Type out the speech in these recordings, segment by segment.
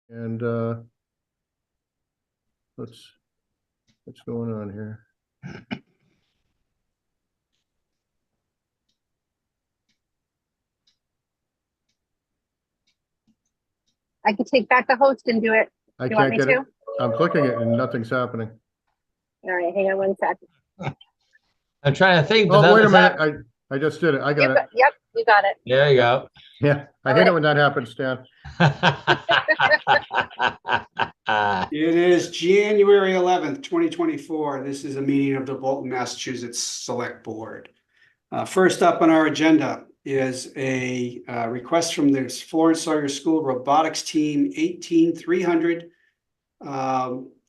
And what's going on here? I could take back the host and do it. I You want can't me get it. to? I'm clicking it and nothing's happening. All right, hang on one second. I'm trying to think, but Oh, wait a nothing's minute. I just did it. I got it. Yep, you got it. There you go. Yeah, I All hate it right. when that happens, Stan. It is January 11th, 2024. This is a meeting of the Bolton, Massachusetts Select Board. First up on our agenda is a request from the Florence Sawyer School Robotics Team 18300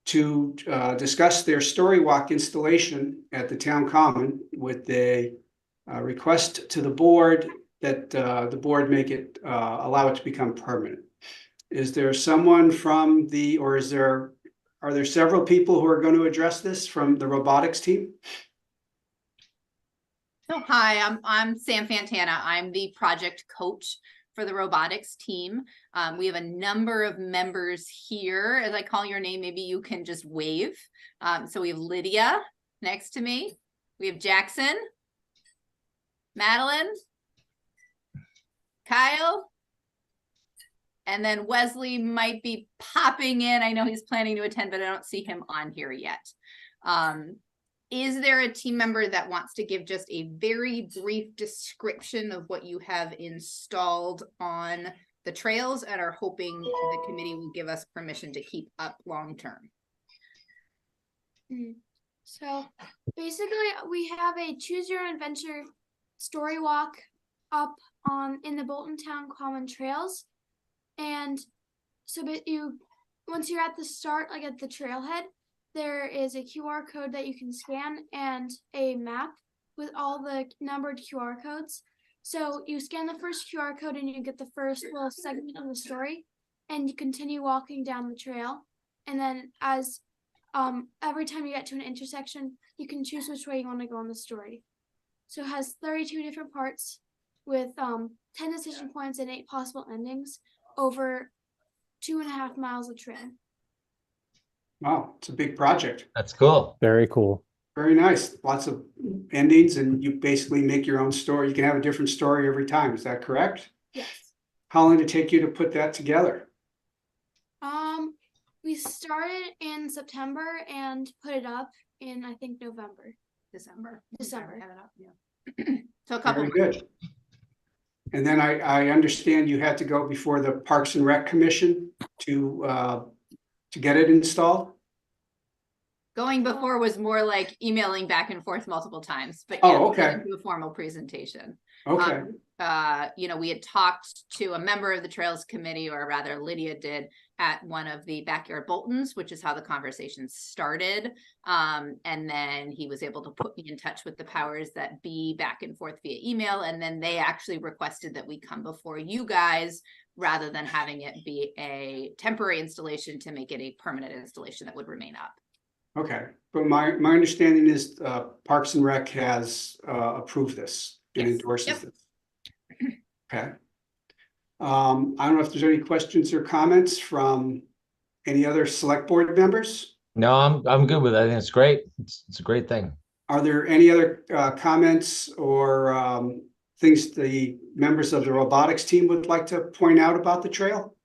to discuss their story walk installation at the Town Common with a request to the board that the board make it allow it to become permanent. Is there someone from the, or are there several people who are going to address this from the robotics team? So hi, I'm Sam Fantana. I'm the project coach for the robotics team. We have a number of members here. As I call your name, maybe you can just wave. So we have Lydia next to me. We have Jackson, Madeline, Kyle, and then Wesley might be popping in. I know he's planning to attend, but I don't see him on here yet. Is there a team member that wants to give just a very brief description of what you have installed on the trails and are hoping the committee will give us permission to keep up long-term? So basically we have a Choose Your Own Adventure story walk up in the Bolton Town Common Trails. And so once you're at the start, like at the trailhead, there is a QR code that you can scan and a map with all the numbered QR codes. So you scan the first QR code and you get the first little segment of the story, and you continue walking down the trail. And then as every time you get to an intersection, you can choose which way you want to go on the story. So it has 32 different parts with 10 decision points and 8 possible endings over 2.5 miles of trail. Wow, it's a big project. That's cool. Very cool. Very nice. Lots of endings, and you basically make your own story. You can have a different story every time. Is that correct? Yes. How long did it take you to put that together? We started in September and put it up in, I think, November. December. December. Have it up, yeah. So a couple Very months. good. And then I understand you had to go before the Parks and Rec Commission to get it installed? Going before was more like emailing back and forth multiple times, but Oh, yeah, okay. do a formal presentation. Okay. You know, we had talked to a member of the Trails Committee, or rather Lydia did, at one of the backyard Boltons, which is how the conversation started. And then he was able to put me in touch with the powers that be back and forth via email. And then they actually requested that we come before you guys rather than having it be a temporary installation to make it a permanent installation that would remain up. Okay, but my understanding is Parks and Rec has approved this and Yes. endorses Yep. this. Okay. I don't know if there's any questions or comments from any other select board members. No, I'm good with it. I think it's great. It's a great thing. Are there any other comments or things the members of the robotics team would like to point out about the trail?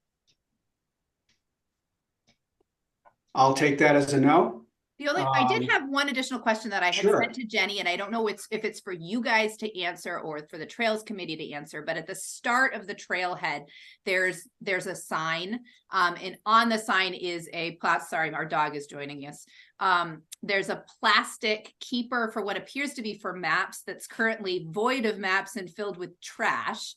I'll take that as a no. The only, I did have one additional question that I had Sure. sent to Jenny, and I don't know if it's for you guys to answer or for the Trails Committee to answer, but at the start of the trailhead, there's a sign, and on the sign is sorry, our dog is joining us. There's a plastic keeper for what appears to be for maps that's currently void of maps and filled with trash.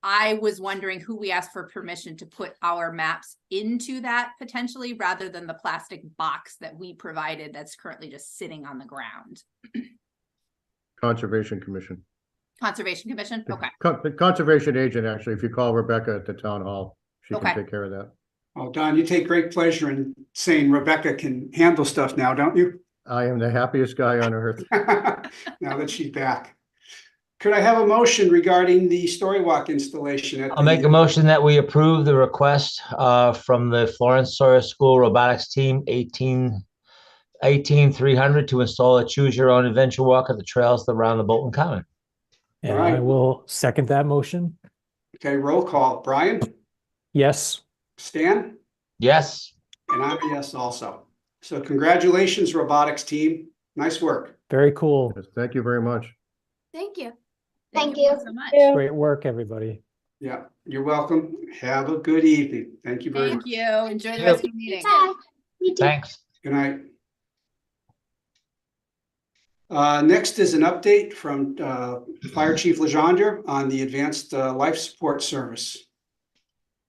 I was wondering who we asked for permission to put our maps into that potentially, rather than the plastic box that we provided that's currently just sitting on the ground. Conservation Commission. Conservation Commission? Okay. The conservation agent, actually, if you call Rebecca at the town hall, she Okay. can take care of that. Oh, Don, you take great pleasure in saying Rebecca can handle stuff now, don't you? I am the happiest guy on earth. Now that she's back. Could I have a motion regarding the Storywalk installation? I'll make a motion that we approve the request from the Florence Sawyer School Robotics Team 18300 to install a choose your own adventure walk at the trails around the Bolton Common. And All right. I will second that motion. Okay, roll call. Brian, Yes. Stan, Yes. and I'm a yes also. So congratulations, robotics team. Nice work. Very cool. Yes, thank you very much. Thank you. Thank you. So much. Great work, everybody. Yeah, you're welcome. Have a good evening. Thank you very Thank much. you. Enjoy the Thank rest of your meeting. Bye. Thanks. Good night. Next is an update from Fire Chief Legendre on the Advanced Life Support Service.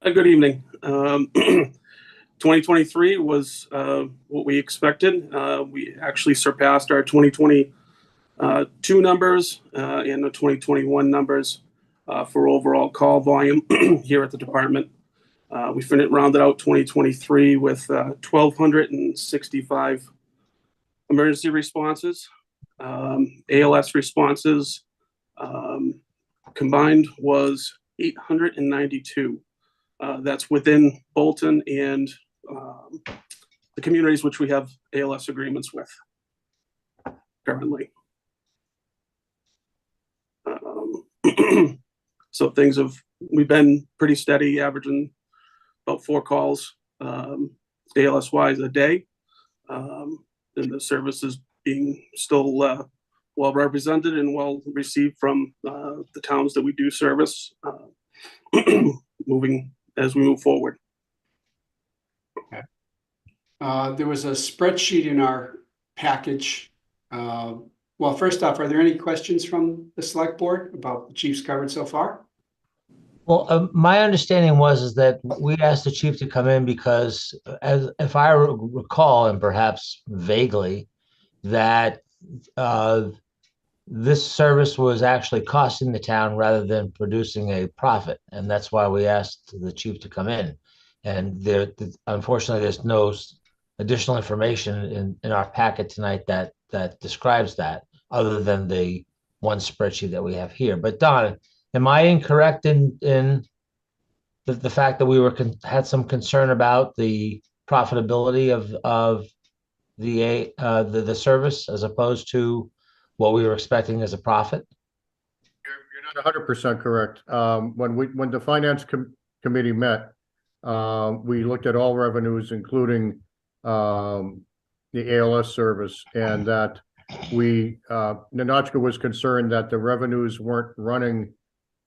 Good evening. 2023 was what we expected. We actually surpassed our 2022 numbers and the 2021 numbers for overall call volume here at the department. We rounded out 2023 with 1,265 emergency responses. ALS responses combined was 892. That's within Bolton and the communities which we have ALS agreements with currently. So we've been pretty steady, averaging about 4 calls ALS wise a day. And the service is being still well represented and well received from the towns that we do service as we move forward. There was a spreadsheet in our package. Well, first off, are there any questions from the select board about the chief's covered so far? Well, my understanding is that we asked the chief to come in because, as if I recall, and perhaps vaguely, that this service was actually costing the town rather than producing a profit, and that's why we asked the chief to come in. And unfortunately, there's no additional information in our packet tonight that describes that, other than the one spreadsheet that we have here. But Don, am I incorrect in the fact that we had some concern about the profitability of the service as opposed to what we were expecting as a profit? You're not 100% correct. When the finance committee met, we looked at all revenues, including the ALS service, and that Ninotchka was concerned that the revenues weren't running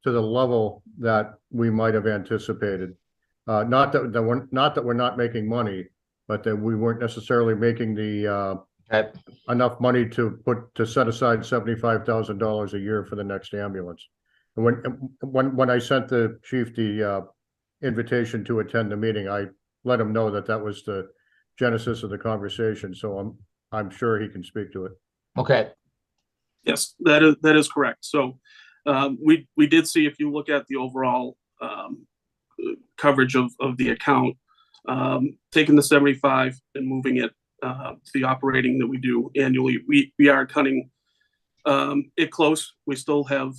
to the level that we might have anticipated. Not that we're not making money, but that we weren't necessarily making the enough money to set aside $75,000 a year for the next ambulance. And when I sent the chief the invitation to attend the meeting, I let him know that was the genesis of the conversation. So I'm sure he can speak to it. Okay. Yes, that is correct. So we did see, if you look at the overall coverage of the account, taking the 75 and moving it to the operating that we do annually, we are cutting it close. We still have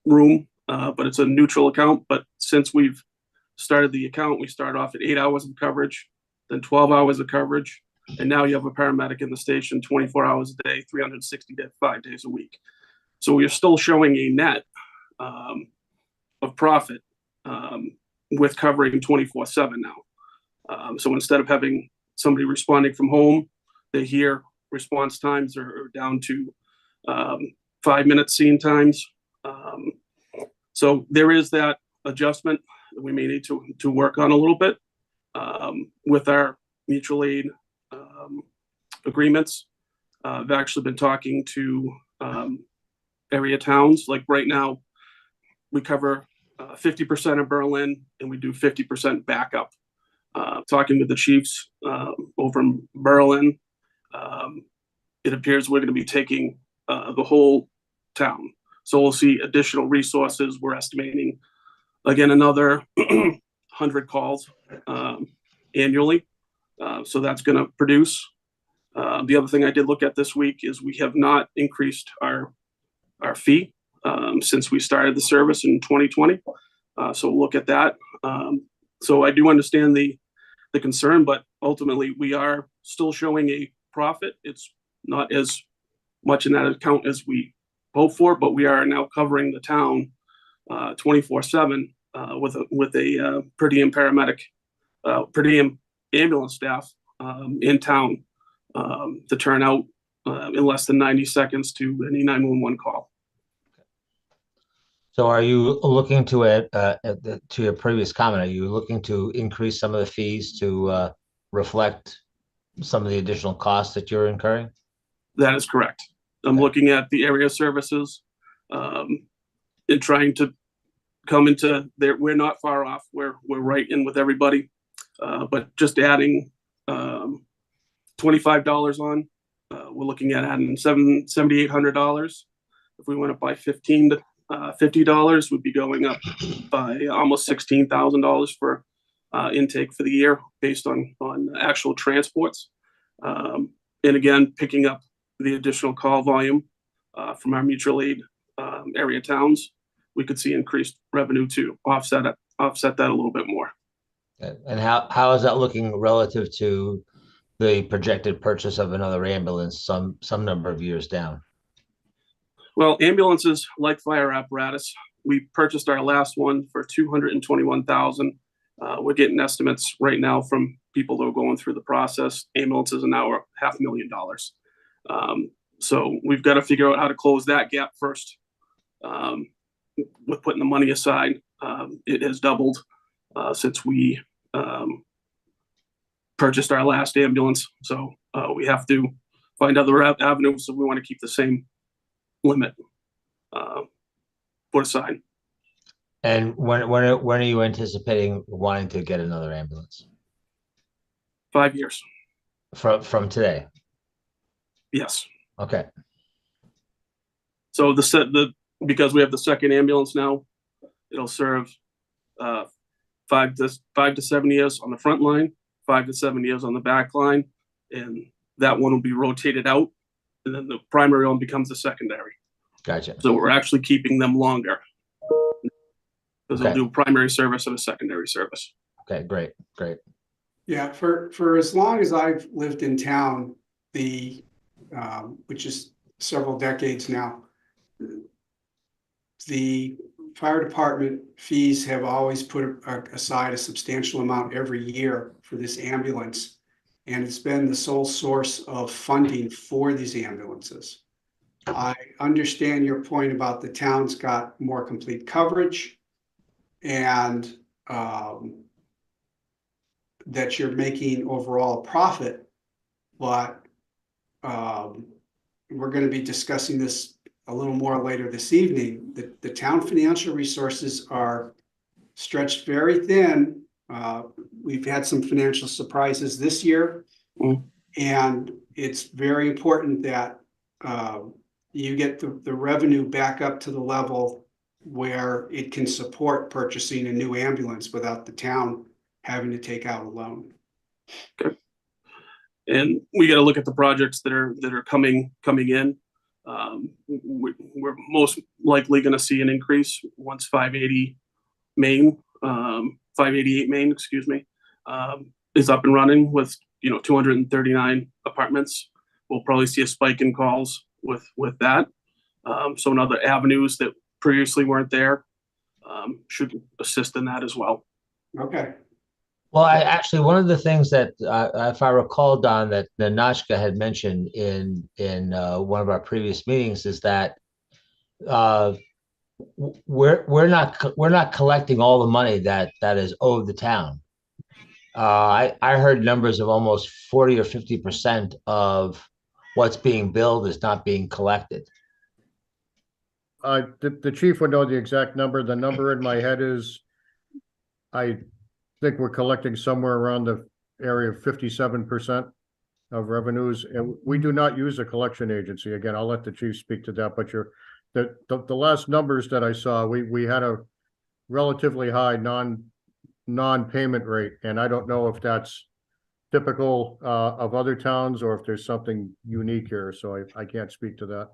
room, but it's a neutral account. But since we've started the account, we start off at 8 hours of coverage, then 12 hours of coverage, and now you have a paramedic in the station 24 hours a day, 365 days a week. So we're still showing a net of profit with covering 24/7 now. So instead of having somebody responding from home, they hear response times are down to 5 minute scene times. So there is that adjustment that we may need to work on a little bit with our mutual aid agreements. I've actually been talking to area towns. Like right now, we cover 50% of Berlin and we do 50% backup. Talking with the chiefs over in Berlin, it appears we're going to be taking the whole town. So we'll see additional resources. We're estimating, again, another 100 calls annually. So that's going to produce. The other thing I did look at this week is we have not increased our fee since we started the service in 2020. So we'll look at that. So I do understand the concern, but ultimately we are still showing a profit. It's not as much in that account as we hope for, but we are now covering the town 24/7 with a per diem paramedic, per diem ambulance staff in town to turn out in less than 90 seconds to any 911 call. So are you looking to to your previous comment, are you looking to increase some of the fees to reflect some of the additional costs that you're incurring? That is correct. I'm looking at the area services and trying to come into there. We're not far off. We're right in with everybody, but just adding $25 on. We're looking at adding $7,800. If we went up by $15 to $50, we'd be going up by almost $16,000 for intake for the year based on actual transports. And again, picking up the additional call volume from our mutual aid area towns, we could see increased revenue to offset that a little bit more. And how is that looking relative to the projected purchase of another ambulance some number of years down? Well, ambulances, like fire apparatus, we purchased our last one for $221,000. We're getting estimates right now from people that are going through the process. Ambulances are now $500,000. So we've got to figure out how to close that gap first. With putting the money aside, it has doubled since we purchased our last ambulance. So we have to find other avenues if we want to keep the same limit put aside. And when are you anticipating wanting to get another ambulance? 5 years. From today? Yes. Okay. So because we have the second ambulance now, it'll serve 5 to 7 years on the front line, 5 to 7 years on the back line, and that one will be rotated out, and then the primary one becomes the secondary. Gotcha. So we're actually keeping them longer because Okay. they'll do primary service and a secondary service. Okay, great. Yeah, for as long as I've lived in town, which is several decades now, the fire department fees have always put aside a substantial amount every year for this ambulance. And it's been the sole source of funding for these ambulances. I understand your point about the town's got more complete coverage and that you're making overall a profit, but we're going to be discussing this a little more later this evening. The town financial resources are stretched very thin. We've had some financial surprises this year, and it's very important that you get the revenue back up to the level where it can support purchasing a new ambulance without the town having to take out a loan. Okay. And we got to look at the projects that are coming in. We're most likely going to see an increase once 588 Main, excuse me, is up and running with 239 apartments. We'll probably see a spike in calls with that. So in other avenues that previously weren't there should assist in that as well. Okay. Well, one of the things that, if I recall, Don, that Nahnatchka had mentioned in one of our previous meetings is that we're not collecting all the money that is owed the town. I heard numbers of almost 40 or 50% of what's being billed is not being collected. The chief would know the exact number. The number in my head is, I think we're collecting somewhere around the area of 57% of revenues, and we do not use a collection agency. Again, I'll let the chief speak to that, but the last numbers that I saw, we had a relatively high non-payment rate, and I don't know if that's typical of other towns or if there's something unique here, so I can't speak to that.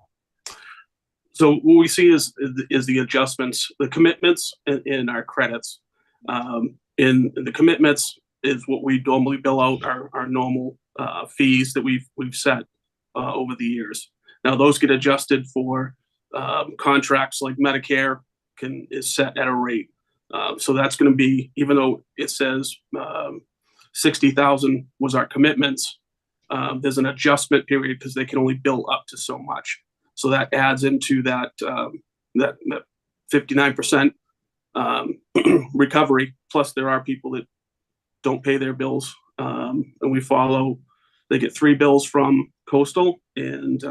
So what we see is the adjustments, the commitments in our credits. In the commitments is what we normally bill out our normal fees that we've set over the years. Now those get adjusted for contracts like Medicare is set at a rate. So that's going to be, even though it says 60,000 was our commitments, there's an adjustment period because they can only bill up to so much. So that adds into that 59% recovery. Plus, there are people that don't pay their bills, and they get 3 bills from Coastal, and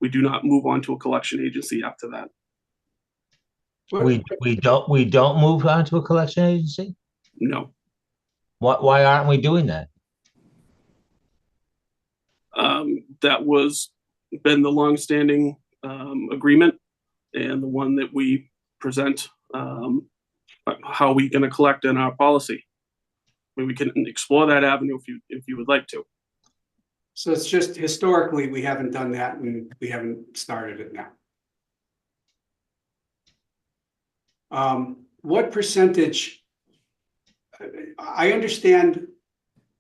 we do not move on to a collection agency after that. We don't move on to a collection agency? No. Why aren't we doing that? That was been the longstanding agreement, and the one that we present how we going to collect in our policy. I mean, we can explore that avenue if you would like to. So it's just historically, we haven't done that and we haven't started it now. What percentage, I understand,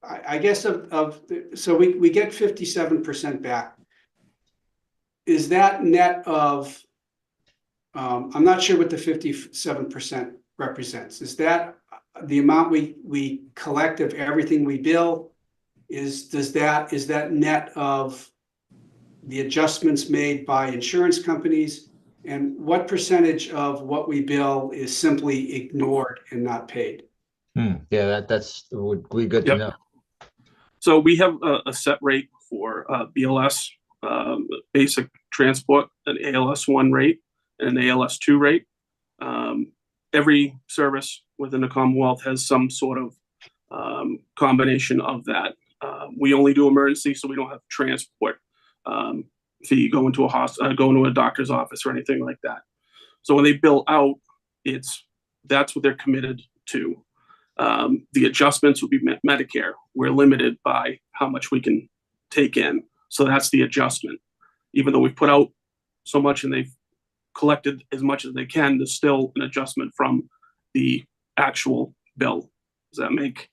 I guess so we get 57% back. Is that net of, I'm not sure what the 57% represents. Is that the amount we collect of everything we bill? Is that net of the adjustments made by insurance companies? And what percentage of what we bill is simply ignored and not paid? Yeah, would be good to know. So we have a set rate for BLS, basic transport, an ALS 1 rate, and an ALS 2 rate. Every service within the Commonwealth has some sort of combination of that. We only do emergency, so we don't have transport fee going to a doctor's office or anything like that. So when they bill out, that's what they're committed to. The adjustments would be Medicare. We're limited by how much we can take in. So that's the adjustment. Even though we've put out so much and they've collected as much as they can, there's still an adjustment from the actual bill. Does that make?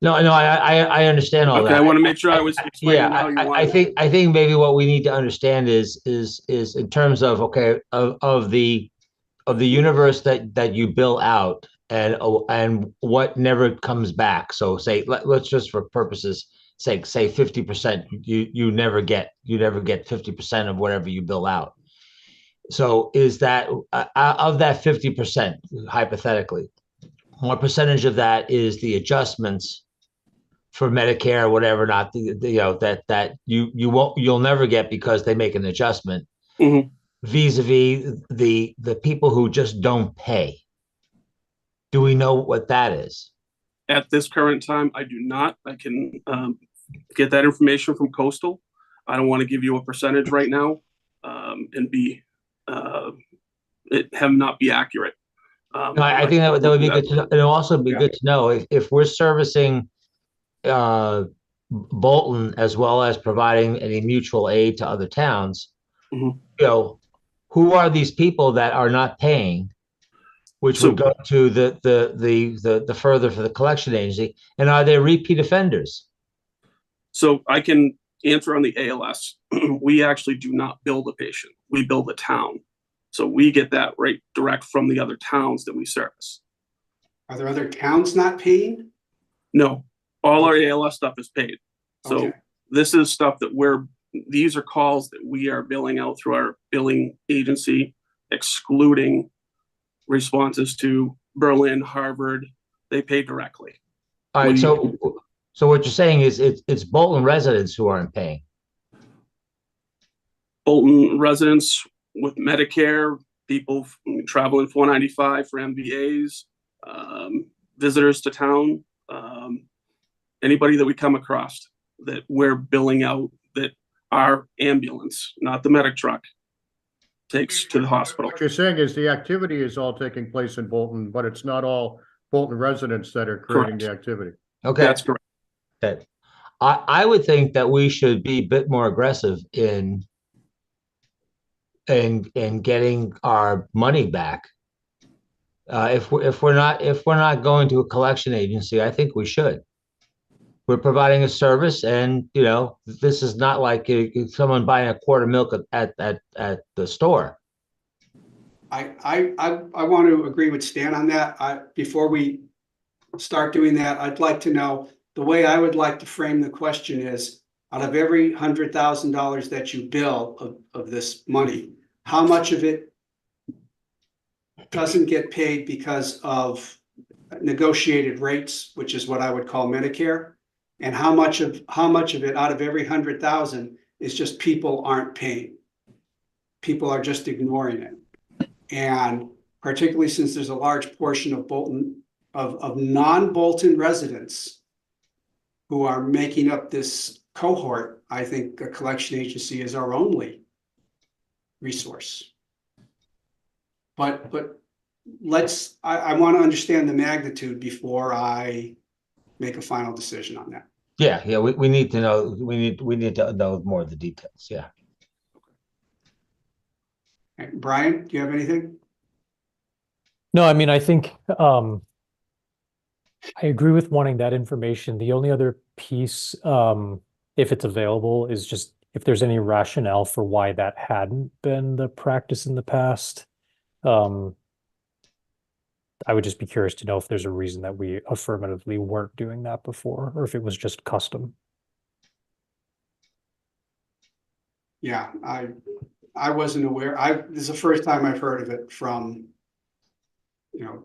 No, I understand all that. I want to make sure I was explaining how you want. I think maybe what we need to understand is in terms of of the universe that you bill out and what never comes back. So let's just for purposes sake say 50%. You never get 50% of whatever you bill out. So is that of that 50%, hypothetically, what percentage of that is the adjustments for Medicare or whatever, not that you'll never get because they make an adjustment, vis-a-vis the people who just don't pay? Do we know what that is? At this current time, I do not. I can get that information from Coastal. I don't want to give you a percentage right now and not be accurate. No, I think that would be good to know. It'll also be good to know if we're servicing Bolton as well as providing any mutual aid to other towns. Who are these people that are not paying, which would go to the further for the collection agency, and are they repeat offenders? So I can answer on the ALS. We actually do not bill the patient. We bill the town. So we get that rate direct from the other towns that we service. Are there other towns not paying? No, all our ALS stuff is paid. So this is stuff that these are calls that we are billing out through our billing agency, excluding responses to Berlin, Harvard. They pay directly. All right. So what you're saying is it's Bolton residents who aren't paying. Bolton residents with Medicare, people traveling 495 for MBAs, visitors to town, anybody that we come across that we're billing out that our ambulance, not the medic truck, takes to the hospital. What you're saying is the activity is all taking place in Bolton, but it's not all Bolton residents that are creating the activity. Okay. That's correct. Okay. I would think that we should be a bit more aggressive in in getting our money back. If we're not going to a collection agency, I think we should. We're providing a service, and this is not like someone buying a quart of milk at the store. I want to agree with Stan on that. Before we start doing that, I'd like to know, the way I would like to frame the question is, out of every $100,000 that you bill of this money, how much of it doesn't get paid because of negotiated rates, which is what I would call Medicare? And how much of it out of every 100,000 is just people aren't paying? People are just ignoring it. And particularly since there's a large portion of Bolton, of non-Bolton residents who are making up this cohort, I think a collection agency is our only resource. But I want to understand the magnitude before I make a final decision on that. Yeah, we need to know. We need to know more of the details. Yeah. Okay. Brian, do you have anything? No, I mean, I think I agree with wanting that information. The only other piece, if it's available, is just if there's any rationale for why that hadn't been the practice in the past. I would just be curious to know if there's a reason that we affirmatively weren't doing that before, or if it was just custom. Yeah, I wasn't aware. This is the first time I've heard of it from,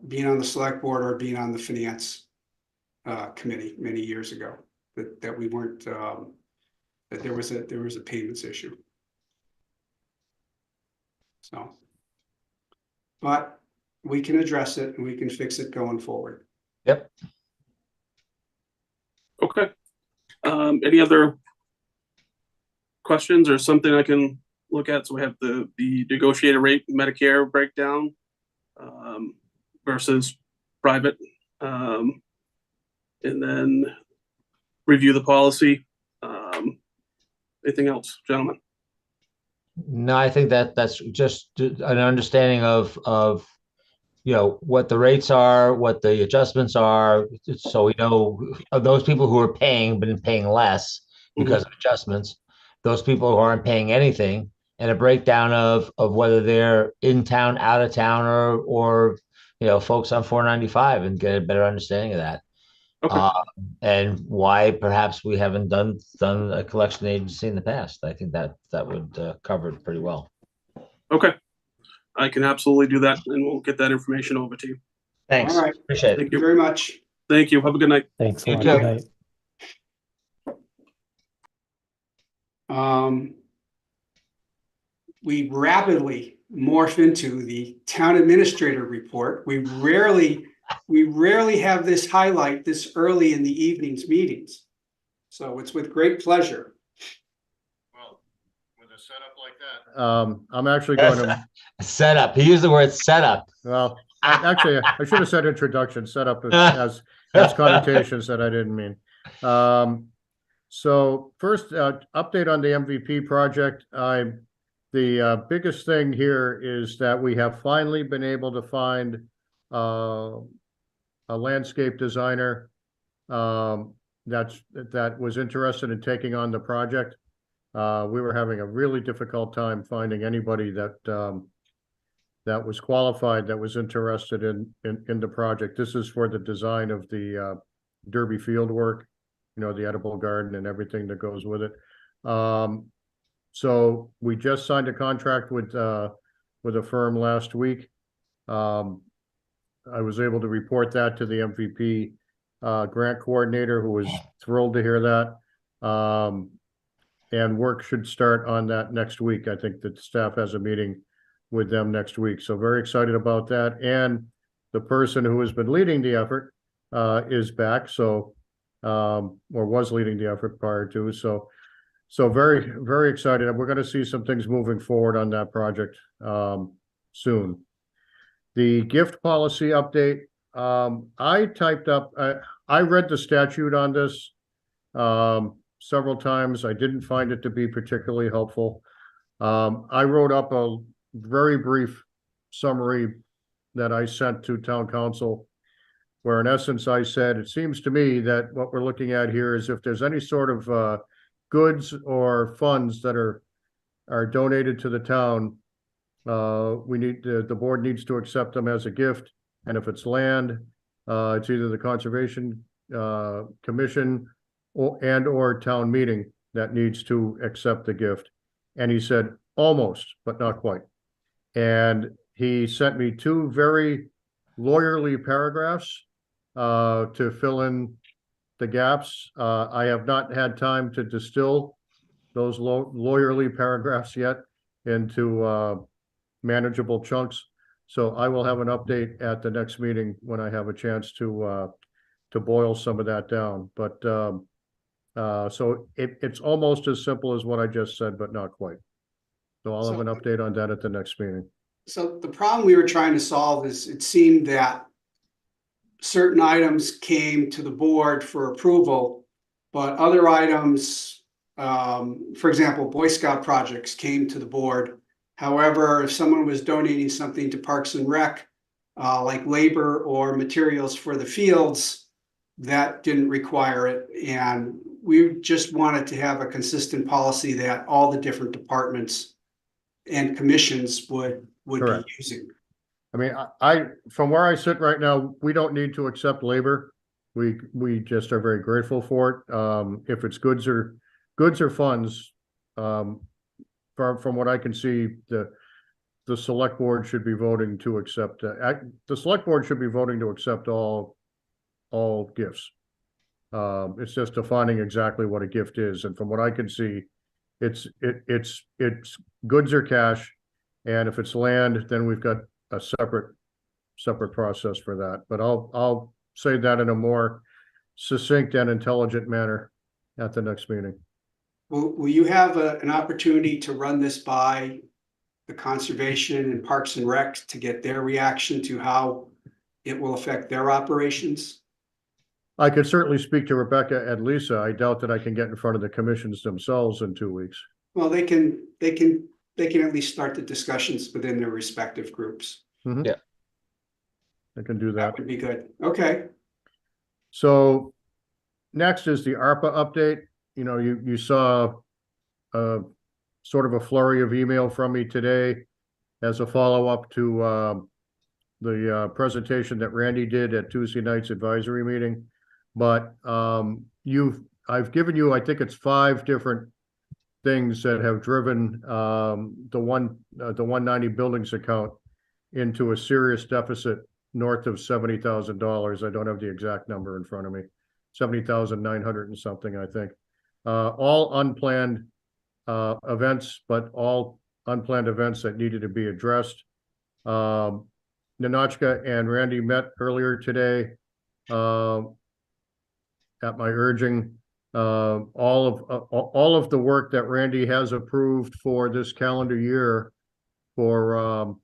being on the select board or being on the finance committee many years ago, that we weren't, that there was a payments issue. So, but we can address it and we can fix it going forward. Yep. Okay. Any other questions or something I can look at? So we have the negotiated rate Medicare breakdown versus private, and then review the policy. Anything else, gentlemen? No, I think that's just an understanding of what the rates are, what the adjustments are, so we know of those people who are paying but paying less because of adjustments, those people who aren't paying anything, and a breakdown of whether they're in town, out of town, or folks on 495, and get a better understanding of that. Okay. And why perhaps we haven't done a collection agency in the past. I think that would cover it pretty well. Okay. I can absolutely do that, and we'll get that information over to you. Thanks. All right. Appreciate it. Thank you very much. Thank you. Have a good night. Thanks a You lot. too. Good night. We rapidly morph into the town administrator report. We rarely have this highlight this early in the evening's meetings. So it's with great pleasure. Well, with a setup like that, I'm actually going to, Setup. He used the word setup. well, actually, I should have said introduction. Setup has connotations that I didn't mean. So first, update on the MVP project. The biggest thing here is that we have finally been able to find a landscape designer that was interested in taking on the project. We were having a really difficult time finding anybody that was qualified, that was interested in the project. This is for the design of the Derby field work, the edible garden and everything that goes with it. So we just signed a contract with a firm last week. I was able to report that to the MVP grant coordinator, who was thrilled to hear that. And work should start on that next week. I think that the staff has a meeting with them next week. So very excited about that. And the person who has been leading the effort is back. So, or was leading the effort prior to. So very, very excited. We're going to see some things moving forward on that project soon. The gift policy update. I typed up, I read the statute on this several times. I didn't find it to be particularly helpful. I wrote up very brief summary that I sent to town council, where in essence I said, it seems to me that what we're looking at here is if there's any sort of goods or funds that are donated to the town, we need the board needs to accept them as a gift. And if it's land, it's either the Conservation Commission or town meeting that needs to accept the gift. And he said, almost, but not quite. And he sent me two very lawyerly paragraphs to fill in the gaps. I have not had time to distill those lawyerly paragraphs yet into manageable chunks. So I will have an update at the next meeting when I have a chance to boil some of that down. But so it's almost as simple as what I just said, but not quite. So I'll have an update on that at the next meeting. So the problem we were trying to solve is it seemed that certain items came to the board for approval, but other items, for example, Boy Scout projects came to the board. However, if someone was donating something to Parks and Rec, like labor or materials for the fields, that didn't require it. And we just wanted to have a consistent policy that all the different departments and commissions would Correct. be using. I mean, I from where I sit right now, we don't need to accept labor. We just are very grateful for it. If it's goods or funds, from what I can see, the select board should be voting to accept. The select board should be voting to accept all gifts. It's just defining exactly what a gift is, and from what I can see, it's goods or cash, and if it's land, then we've got a separate process for that. But I'll say that in a more succinct and intelligent manner at the next meeting. Will you have an opportunity to run this by the Conservation and Parks and Rec to get their reaction to how it will affect their operations? I could certainly speak to Rebecca and Lisa. I doubt that I can get in front of the commissions themselves in 2 weeks. Well, they can at least start the discussions within their respective groups. Mm-hmm. Yeah. I can do That that. would be good. Okay. So next is the ARPA update. You know, you saw sort of a flurry of email from me today as a follow-up to the presentation that Randy did at Tuesday night's advisory meeting. But I've given you, I think it's 5 different things that have driven the 190 buildings account into a serious deficit north of $70,000. I don't have the exact number in front of me. 70,900 and something, I think. All unplanned events, but all unplanned events that needed to be addressed. Ninotchka and Randy met earlier today at my urging. All of the work that Randy has approved for this calendar year for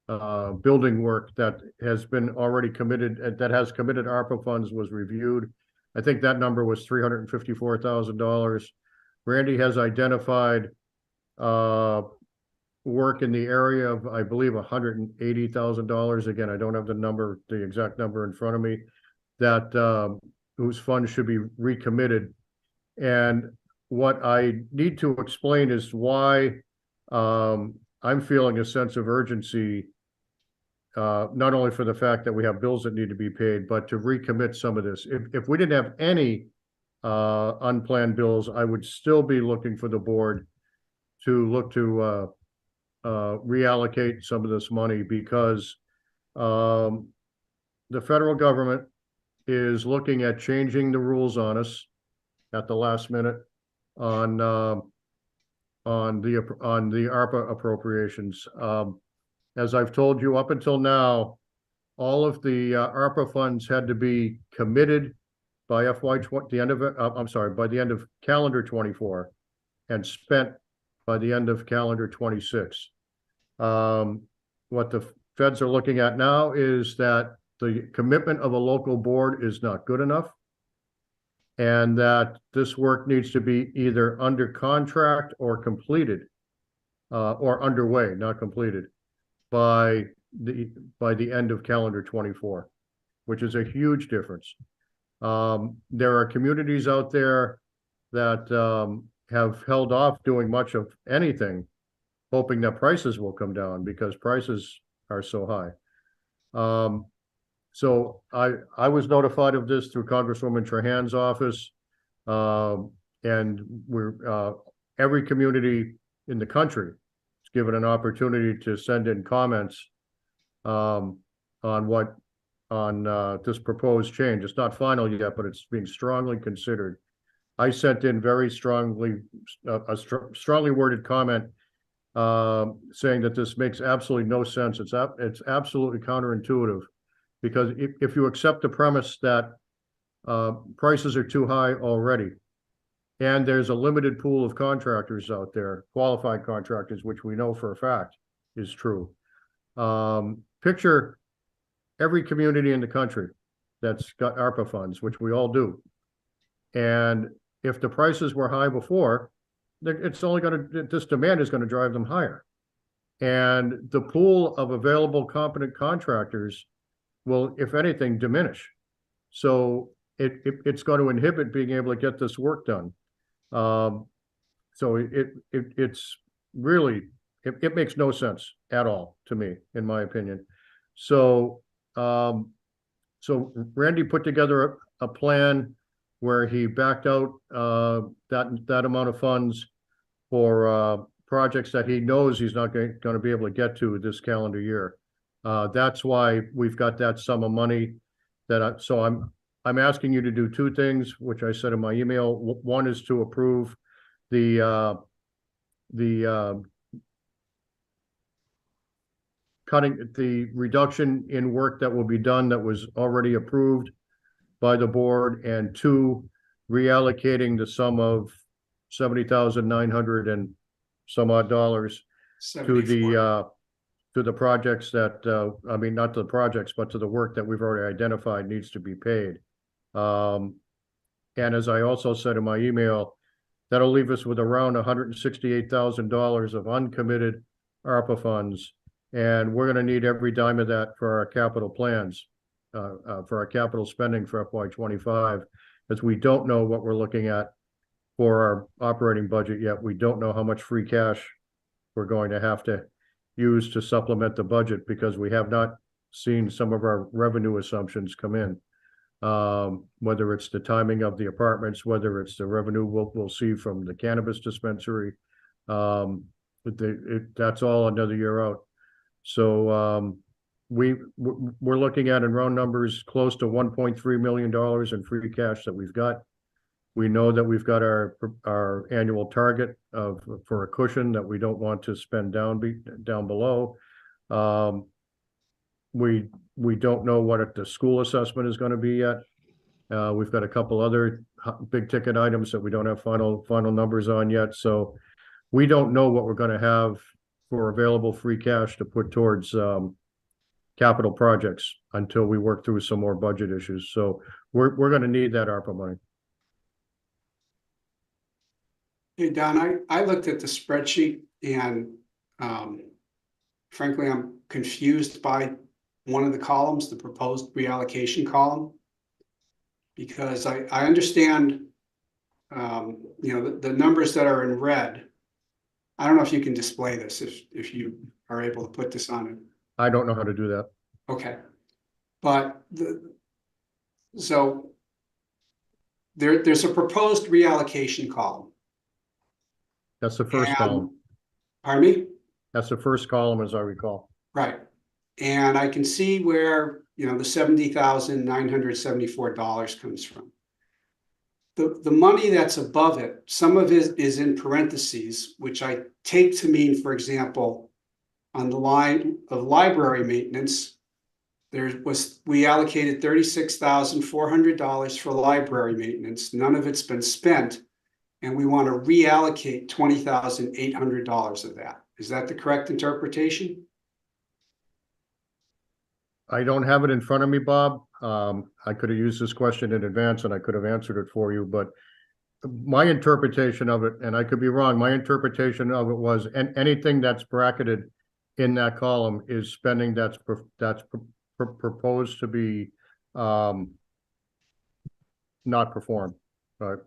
building work that has been already committed, that has committed ARPA funds, was reviewed. I think that number was $354,000. Randy has identified work in the area of, I believe, $180,000. Again, I don't have the exact number in front of me, that whose funds should be recommitted. And what I need to explain is why I'm feeling a sense of urgency, not only for the fact that we have bills that need to be paid, but to recommit some of this. If we didn't have any unplanned bills, I would still be looking for the board to look to reallocate some of this money, because the federal government is looking at changing the rules on us at the last minute on the ARPA appropriations. As I've told you, up until now, all of the ARPA funds had to be committed by by the end of calendar 24 and spent by the end of calendar 26. What the feds are looking at now is that the commitment of a local board is not good enough, and that this work needs to be either under contract or completed or underway, not completed, by the end of calendar 24, which is a huge difference. There are communities out there that have held off doing much of anything, hoping that prices will come down because prices are so high. So I was notified of this through Congresswoman Trahan's office. And every community in the country is given an opportunity to send in comments on this proposed change. It's not final yet, but it's being strongly considered. I sent in very strongly worded comment saying that this makes absolutely no sense. It's absolutely counterintuitive, because if you accept the premise that prices are too high already, and there's a limited pool of contractors out there, qualified contractors, which we know for a fact is true. Picture every community in the country that's got ARPA funds, which we all do. And if the prices were high before, it's only this demand is going to drive them higher. And the pool of available competent contractors will, if anything, diminish. So it's going to inhibit being able to get this work done. So it's really, it makes no sense at all to me, in my opinion. So Randy put together a plan where he backed out that amount of funds for projects that he knows he's not going to be able to get to this calendar year. That's why we've got that sum of money so I'm asking you to do two things, which I said in my email. One is to approve the reduction in work that will be done that was already approved by the board, and two, reallocating the sum of $70,900 and some odd dollars to the projects that I mean, not to the projects, but to the work that we've already identified needs to be paid. And as I also said in my email, that'll leave us with around $168,000 of uncommitted ARPA funds. And we're going to need every dime of that for our capital plans, for our capital spending for FY25, as we don't know what we're looking at for our operating budget yet. We don't know how much free cash we're going to have to use to supplement the budget, because we have not seen some of our revenue assumptions come in. Whether it's the timing of the apartments, whether it's the revenue we'll see from the cannabis dispensary, that's all another year out. So we're looking at, in round numbers, close to $1.3 million in free cash that we've got. We know that we've got our annual target for a cushion that we don't want to spend down below. We don't know what the school assessment is going to be yet. We've got a couple other big ticket items that we don't have final numbers on yet. So we don't know what we're going to have for available free cash to put towards capital projects until we work through some more budget issues. So we're going to need that ARPA money. Hey, Don, I looked at the spreadsheet, and frankly, I'm confused by one of the columns, the proposed reallocation column, because I understand, the numbers that are in red. I don't know if you can display this, if you are able to put this on it. I don't know how to do that. Okay, but so there's a proposed reallocation column. That's the first column. Pardon me? That's the first column, as I recall. Right. And I can see where, the $70,974 comes from. The money that's above it, some of it is in parentheses, which I take to mean, for example, on the line of library maintenance, we allocated $36,400 for library maintenance. None of it's been spent, and we want to reallocate $20,800 of that. Is that the correct interpretation? I don't have it in front of me, Bob. I could have used this question in advance and I could have answered it for you, but my interpretation of it, and I could be wrong, my interpretation of it was, and anything that's bracketed in that column is spending that's proposed to be, not performed, right?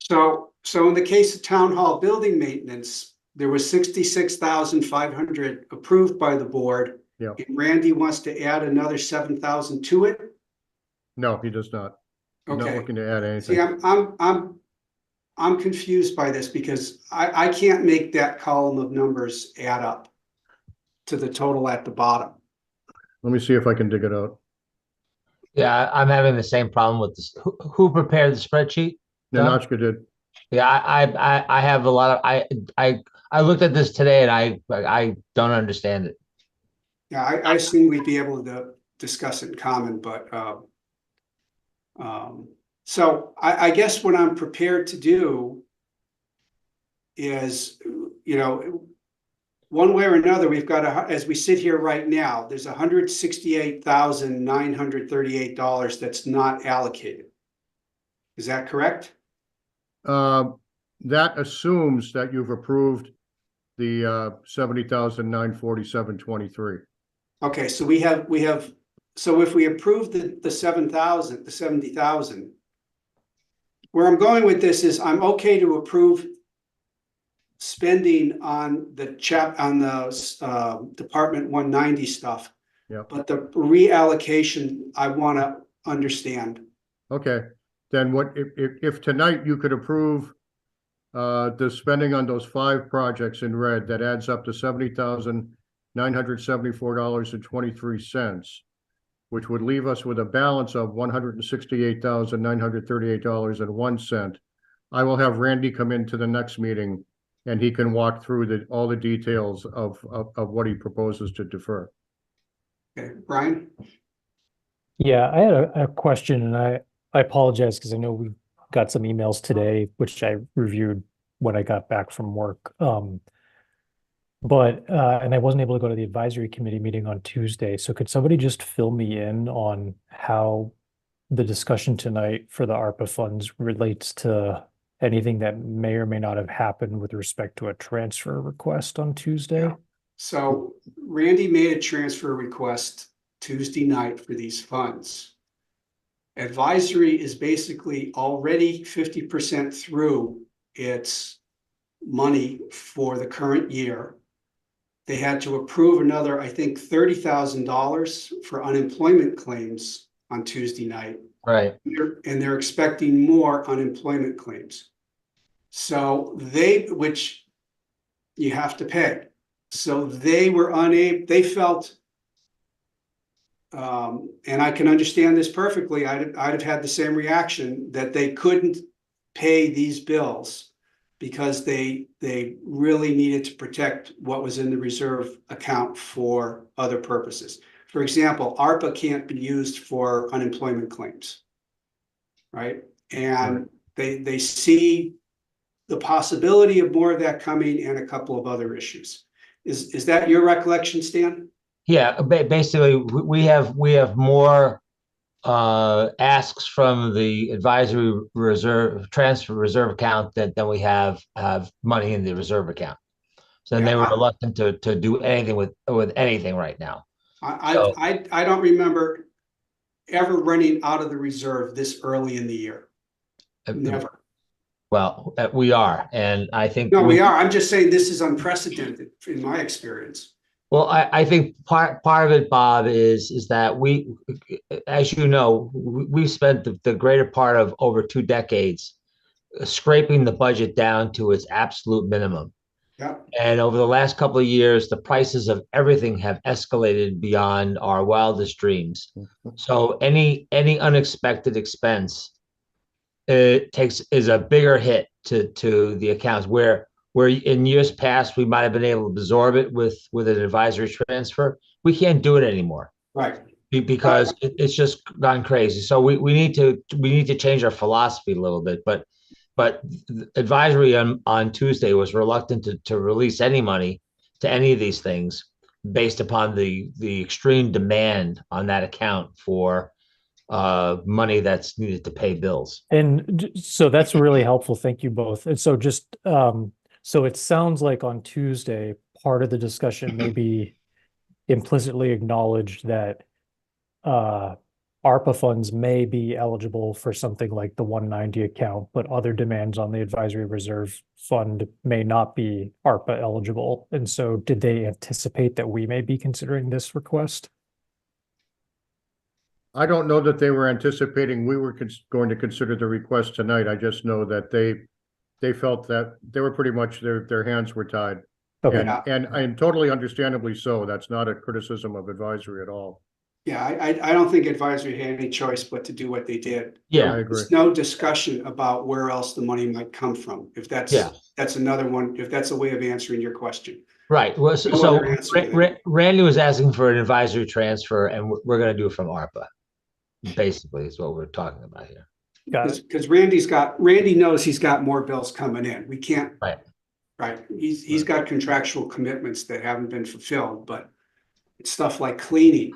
So in the case of town hall building maintenance, there was 66,500 approved by the board. Yeah. And Randy wants to add another 7,000 to it. No, he does not. He's not Okay. looking to add See, anything. I'm confused by this because I can't make that column of numbers add up to the total at the bottom. Let me see if I can dig it out. Yeah, I'm having the same problem with this. Who prepared the spreadsheet? Don? Nanachka did. Yeah, I have a lot of, I looked at this today and I don't understand it. Yeah, I assume we'd be able to discuss it in common, but so I guess what I'm prepared to do is, you know, one way or another, we've got as we sit here right now, there's $168,938 that's not allocated. Is that correct? That assumes that you've approved the 70,947.23. Okay, so we have, so if we approve the 70,000, where I'm going with this is I'm okay to approve spending on the Department 190 stuff. Yeah. But the reallocation, I want to understand. Okay, then what, if tonight you could approve the spending on those 5 projects in red, that adds up to $70,974.23, which would leave us with a balance of $168,938.01. I will have Randy come into the next meeting and he can walk through all the details of what he proposes to defer. Okay, Brian? Yeah, I had a question, and I apologize because I know we got some emails today, which I reviewed when I got back from work. And I wasn't able to go to the advisory committee meeting on Tuesday. So could somebody just fill me in on how the discussion tonight for the ARPA funds relates to anything that may or may not have happened with respect to a transfer request on Tuesday? Yeah. So Randy made a transfer request Tuesday night for these funds. Advisory is basically already 50% through its money for the current year. They had to approve another, I think, $30,000 for unemployment claims on Tuesday night. Right. And they're expecting more unemployment claims. So which you have to pay. So they were unable, they felt, and I can understand this perfectly, I'd have had the same reaction, that they couldn't pay these bills because they really needed to protect what was in the reserve account for other purposes. For example, ARPA can't be used for unemployment claims, right? And they see the possibility of more of that coming and a couple of other issues. Is that your recollection, Stan? Yeah, basically, we have more asks from the advisory reserve transfer reserve account than we have money in the reserve account. So then they were reluctant to do anything with anything right now. I don't remember ever running out of the reserve this early in the year. Never. Well, we are, and I think we are. I'm just saying this is unprecedented in my experience. Well, I think part of it, Bob, is that we, as you know, we've spent the greater part of over 2 decades scraping the budget down to its absolute minimum. Yeah. And over the last couple of years, the prices of everything have escalated beyond our wildest dreams. So any unexpected expense is a bigger hit to the accounts, where in years past we might have been able to absorb it with an advisory transfer. We can't do it anymore, right? Because it's just gone crazy. So we need to change our philosophy a little bit. But advisory on Tuesday was reluctant to release any money to any of these things based upon the extreme demand on that account for money that's needed to pay bills. And so that's really helpful. Thank you both. And so just, so it sounds like on Tuesday, part of the discussion may be implicitly acknowledged that ARPA funds may be eligible for something like the 190 account, but other demands on the advisory reserve fund may not be ARPA eligible. And so did they anticipate that we may be considering this request? I don't know that they were anticipating we were going to consider the request tonight. I just know that they felt that they were pretty much, their hands were tied. Okay. And totally understandably so. That's not a criticism of advisory at all. Yeah, I don't think advisory had any choice but to do what they did. I Yeah, agree. There's no discussion about where else the money might come from. If that's, Yeah. that's another one, if that's a way of answering your question. right. Well, so, No so other answer to that. Randy was asking for an advisory transfer, and we're going to do it from ARPA. Basically, is what we're talking about here. Got it. Because Randy knows he's got more bills coming in. We can't. Right. Right. He's got contractual commitments that haven't been fulfilled, but it's stuff like cleaning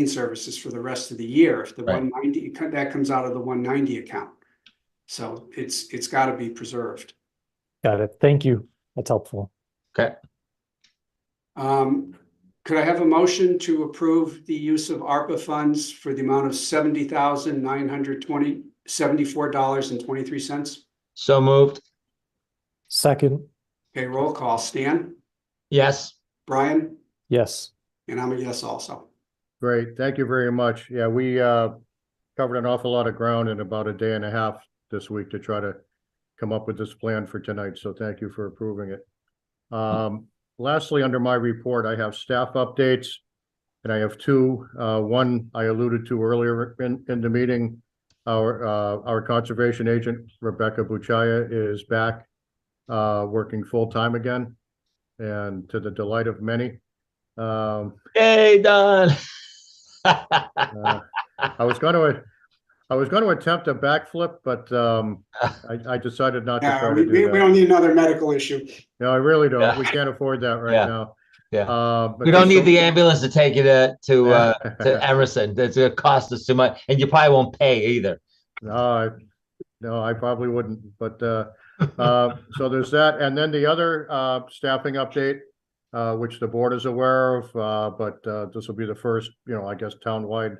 services for the rest of the year. If the Right. 190, that comes out of the 190 account. So it's got to be preserved. Got it. Thank you. That's helpful. Okay. Could I have a motion to approve the use of ARPA funds for the amount of $70,974.23? So moved. Second, Okay, roll call. Stan, Yes. Brian, yes. and I'm a yes also. Great. Thank you very much. Yeah, we covered an awful lot of ground in about a day and a half this week to try to come up with this plan for tonight. So thank you for approving it. Lastly, under my report, I have staff updates, and I have two. One I alluded to earlier in the meeting. Our conservation agent, Rebecca Buchaya, is back working full-time again, and to the delight of many. Hey, Don. I was going to attempt a backflip, but I decided not to try to do We that. don't need another medical issue. No, I really don't. Yeah. We can't afford that right Yeah. now. Yeah. But We don't this- need the ambulance to take you to Emerson. That's going to cost us too much, and you probably won't pay either. No, I probably wouldn't, but so there's that. And then the other staffing update, which the board is aware of, but this will be the first, I guess, townwide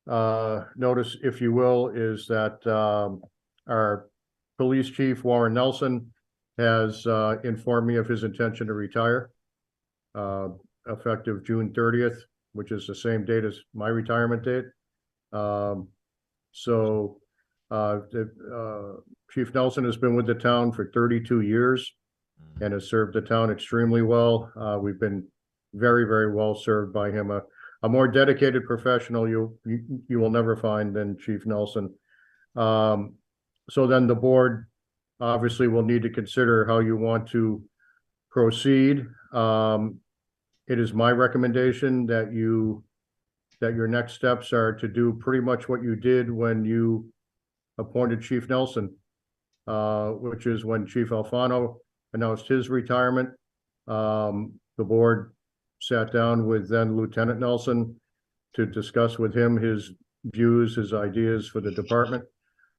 notice, if you will, is that our police chief, Warren Nelson, has informed me of his intention to retire effective June 30th, which is the same date as my retirement date. Chief Nelson has been with the town for 32 years and has served the town extremely well. We've been very, very well served by him. A more dedicated professional you will never find than Chief Nelson. So then the board obviously will need to consider how you want to proceed. It is my recommendation that your next steps are to do pretty much what you did when you appointed Chief Nelson, which is when Chief Alfano announced his retirement. The board sat down with then Lieutenant Nelson to discuss with him his views, his ideas for the department.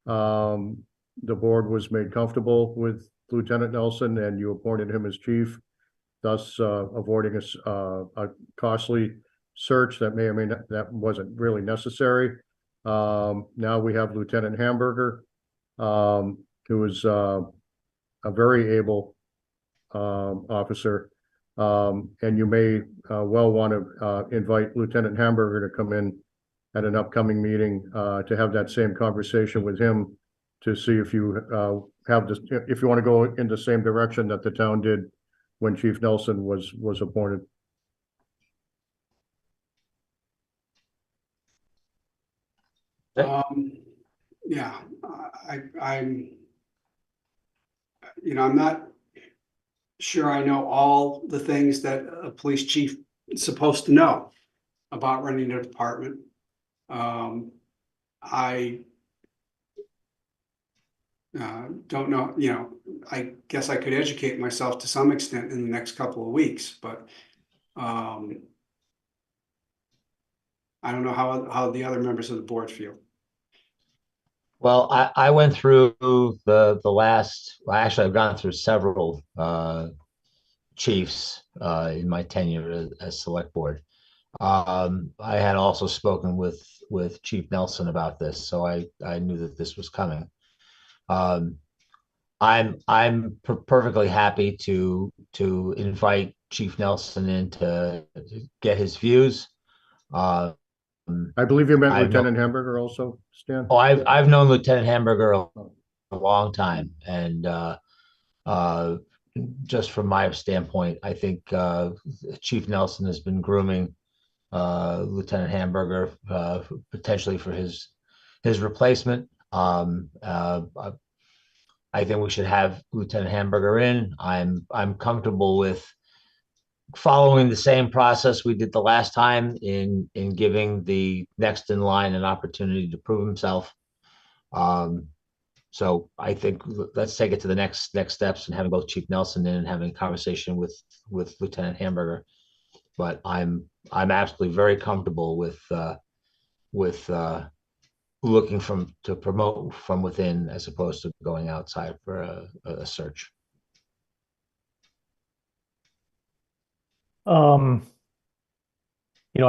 The board was made comfortable with Lieutenant Nelson, and you appointed him as chief, thus avoiding a costly search that may or may not, that wasn't really necessary. Now we have Lieutenant Hamburger, who is a very able officer, and you may well want to invite Lieutenant Hamburger to come in at an upcoming meeting to have that same conversation with him to see if you have this, if you want to go in the same direction that the town did when Chief Nelson was appointed. Yeah, I'm not sure I know all the things that a police chief is supposed to know about running a department. I don't know, I guess I could educate myself to some extent in the next couple of weeks, but I don't know how the other members of the board feel. Well, I went through the last, well, actually, I've gone through several chiefs in my tenure as select board. I had also spoken with Chief Nelson about this, so I knew that this was coming. I'm perfectly happy to invite Chief Nelson in to get his views. I believe you meant I've known- Lieutenant Hamburger also, Stan? Oh, I've known Lieutenant Hamburger a long time, and just from my standpoint, I think Chief Nelson has been grooming Lieutenant Hamburger potentially for his replacement. I think we should have Lieutenant Hamburger in. I'm comfortable with following the same process we did the last time in giving the next in line an opportunity to prove himself. So I think let's take it to the next steps and having both Chief Nelson in and having a conversation with Lieutenant Hamburger. But I'm absolutely very comfortable with looking to promote from within as opposed to going outside for a search.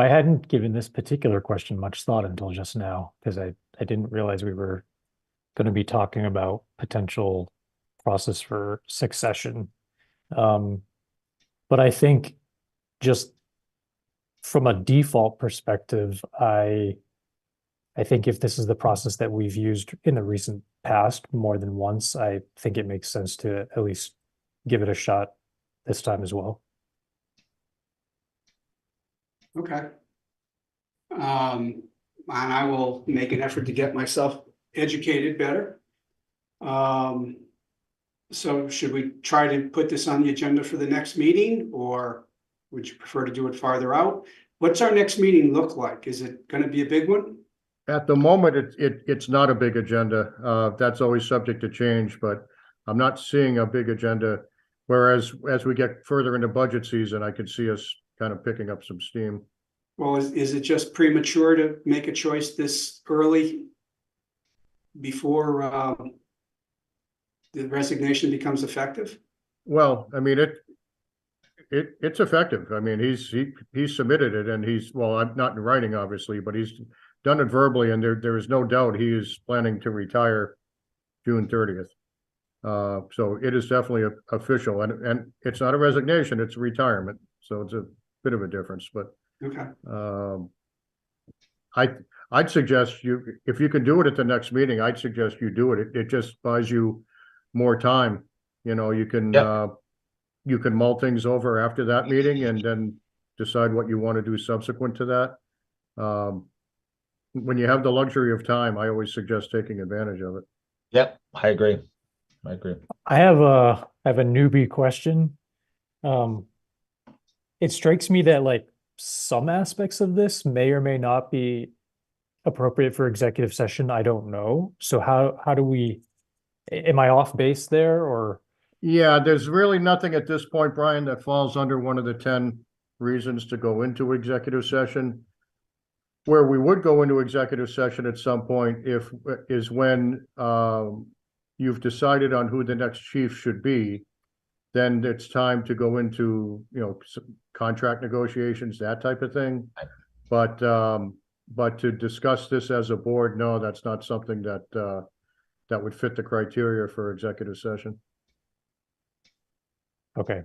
I hadn't given this particular question much thought until just now, because I didn't realize we were going to be talking about potential process for succession. But I think just from a default perspective, I think if this is the process that we've used in the recent past more than once, I think it makes sense to at least give it a shot this time as well. Okay. And I will make an effort to get myself educated better. So should we try to put this on the agenda for the next meeting, or would you prefer to do it farther out? What's our next meeting look like? Is it going to be a big one? At the moment, it's not a big agenda. That's always subject to change, but I'm not seeing a big agenda. Whereas as we get further into budget season, I could see us kind of picking up some steam. Well, is it just premature to make a choice this early before the resignation becomes effective? Well, I mean, it's effective. I mean, he's submitted it, and I'm not in writing, obviously, but he's done it verbally, and there is no doubt he is planning to retire June 30th. So it is definitely official, and it's not a resignation, it's a retirement. So it's a bit of a difference, but Okay. I'd suggest if you can do it at the next meeting, I'd suggest you do it. It just buys you more time. You can you can mull things over after that meeting and then decide what you want to do subsequent to that. When you have the luxury of time, I always suggest taking advantage of it. Yep, I agree. I have a newbie question. It strikes me that like some aspects of this may or may not be appropriate for executive session. I don't know. So how do we, am I off base there, or? Yeah, there's really nothing at this point, Brian, that falls under one of the 10 reasons to go into executive session. Where we would go into executive session at some point is when you've decided on who the next chief should be, then it's time to go into, contract negotiations, that type of thing. But to discuss this as a board, no, that's not something that would fit the criteria for executive session. Okay.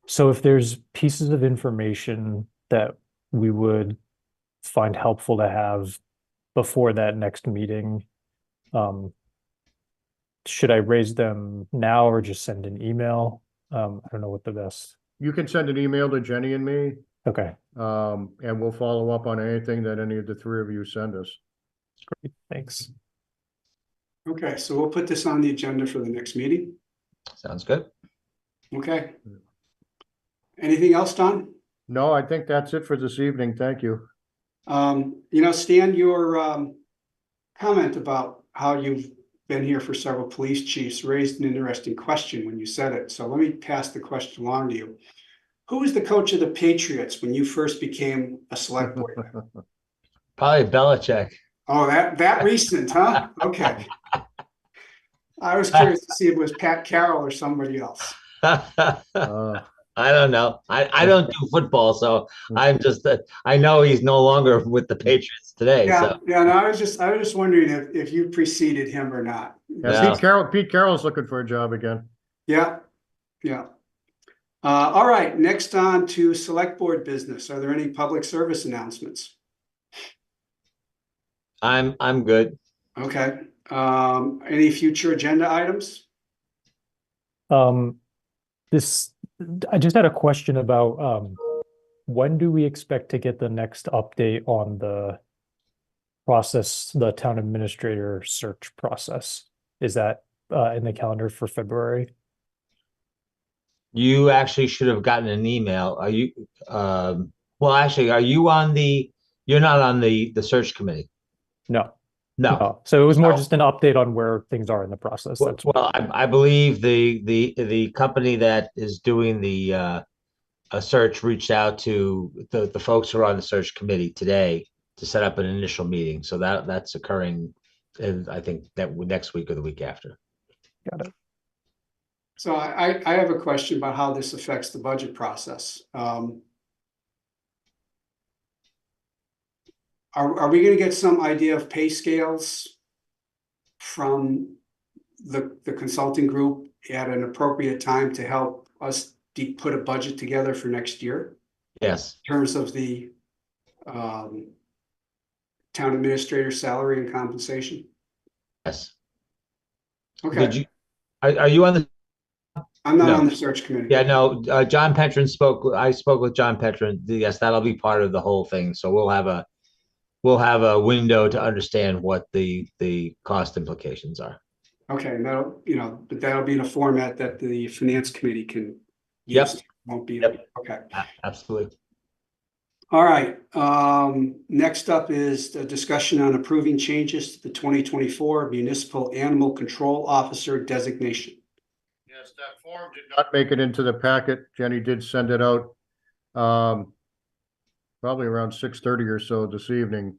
So if there's pieces of information that we would find helpful to have before that next meeting, should I raise them now or just send an email? I don't know what the best. You can send an email to Jenny and me, Okay, and we'll follow up on anything that any of the three of you send us. great, thanks. Okay, so we'll put this on the agenda for the next meeting. Sounds good. Okay. Anything else, Don? No, I think that's it for this evening. Thank you. Stan, your comment about how you've been here for several police chiefs raised an interesting question when you said it. So let me pass the question along to you. who was the coach of the Patriots when you first became a select board member? Probably Belichick. Oh, that recent, huh? Okay. I was curious to see if it was Pat Carroll or somebody else. Uh, I don't know. I don't do football, so I'm just I know he's no longer with the Patriots today. Yeah, So yeah. No, I was just wondering if you preceded him or not. yeah, No. Pete Carroll's looking for a job again. Yeah, yeah. All right, next on to select board business. Are there any public service announcements? I'm good. Okay. Any future agenda items? This, I just had a question about, when do we expect to get the next update on the process, the town administrator search process? Is that, in the calendar for February? You actually should have gotten an email. Are you well actually are you on you're not on the search committee? No, No. no. So it was more No. just an update on where things are in the process. That's Well, I believe the company that is doing the a search reached out to the folks who are on the search committee today to set up an initial meeting. So that's occurring, I think that next week or the week after. got it. So I have a question about how this affects the budget process. Are we going to get some idea of pay scales from the consulting group at an appropriate time to help us put a budget together for next year Yes. in terms of the town administrator salary and compensation? Yes. Okay, Did you are you on the I'm not No. on the search committee. Yeah, no, John Petron I spoke with John Petron. Yes, that'll be part of the whole thing. So we'll have a window to understand what the cost implications are. Okay, and that'll, but that'll be in a format that the finance committee can Yep. use. Won't be, Yep. okay. Absolutely. All right, next up is the discussion on approving changes to the 2024 Municipal Animal Control Officer designation. Yes, that form did not make it into the packet. Jenny did send it out, probably around 6:30 or so this evening.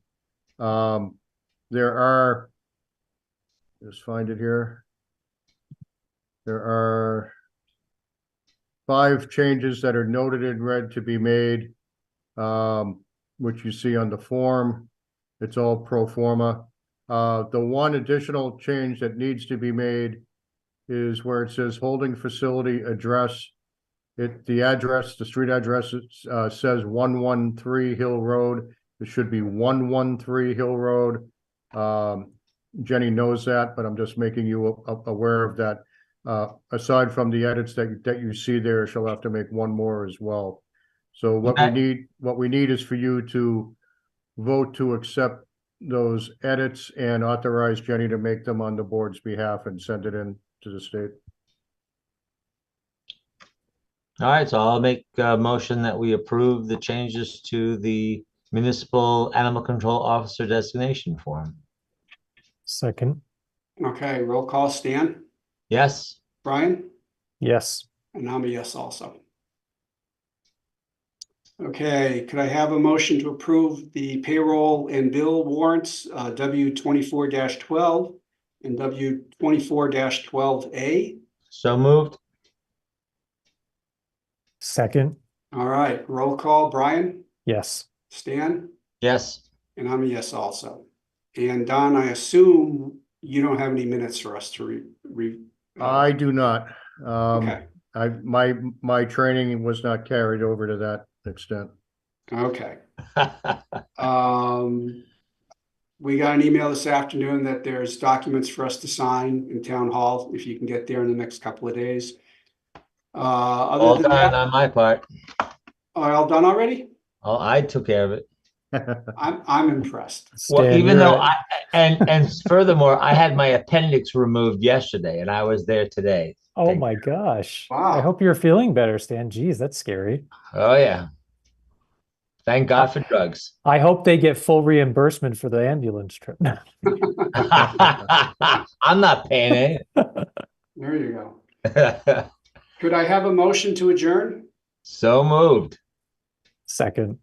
There are, just find it here. There are 5 changes that are noted in red to be made, which you see on the form. It's all pro forma. The one additional change that needs to be made is where it says holding facility address. The address, the street address, says 113 Hill Road. It should be 113 Hill Road. Jenny knows that, but I'm just making you aware of that. Aside from the edits that you see there, she'll have to make one more as well. So what we need is for you to vote to accept those edits and authorize Jenny to make them on the board's behalf and send it in to the state. All right, so I'll make a motion that we approve the changes to the Municipal Animal Control Officer designation form. Second, Okay, roll call, Stan, Yes. Brian, yes. and I'm a yes also. Okay, could I have a motion to approve the payroll and bill warrants, W 24-12 and W 24-12A? So moved. Second, All right, roll call, Brian, yes. Stan, Yes. and I'm a yes also. And Don, I assume you don't have any minutes for us to I do not. Okay, My training was not carried over to that extent. okay. We got an email this afternoon that there's documents for us to sign in town hall, if you can get there in the next couple of days. All Other than done that, on my part. all done already? Oh, I took care of it. I'm impressed. Well, Stan, even you're though at- and furthermore, I had my appendix removed yesterday and I was there today. Oh my gosh. Wow. I hope you're feeling better, Stan. Geez, that's scary. Oh yeah. Thank God for drugs. I hope they get full reimbursement for the ambulance trip. I'm not paying There you go. it. Could I have a motion to adjourn? So moved. Second,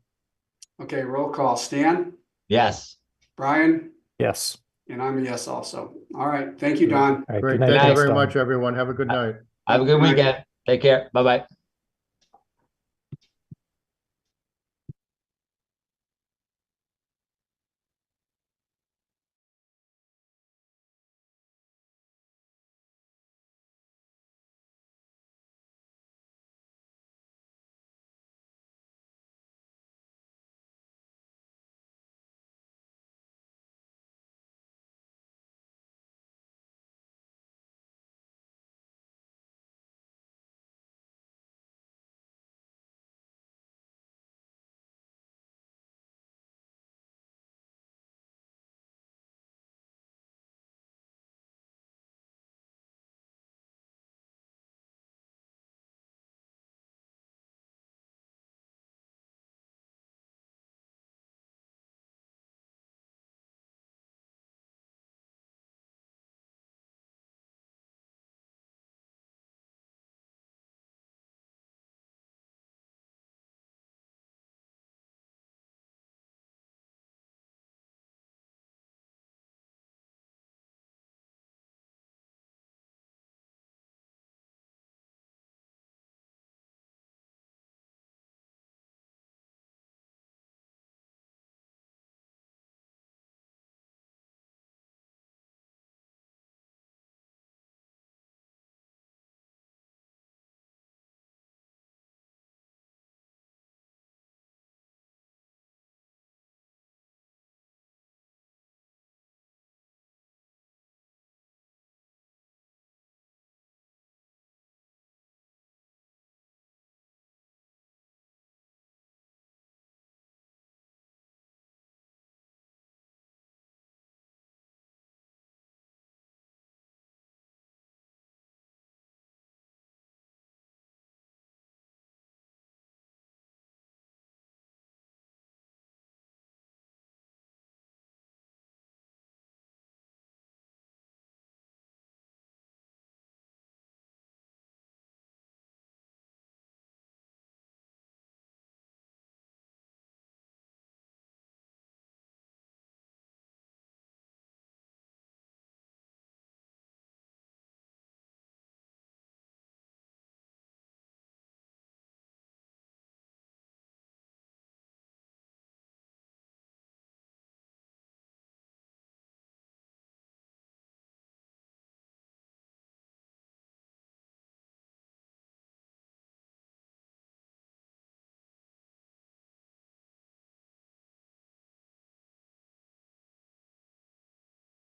Okay, roll call. Stan, Yes. Brian, yes. and I'm a yes also. All right, thank you, Don. All right, Great. good night, Thank you guys. very Don. much, everyone. Have a good night. Have a good Good night. weekend. Take care. Bye-bye.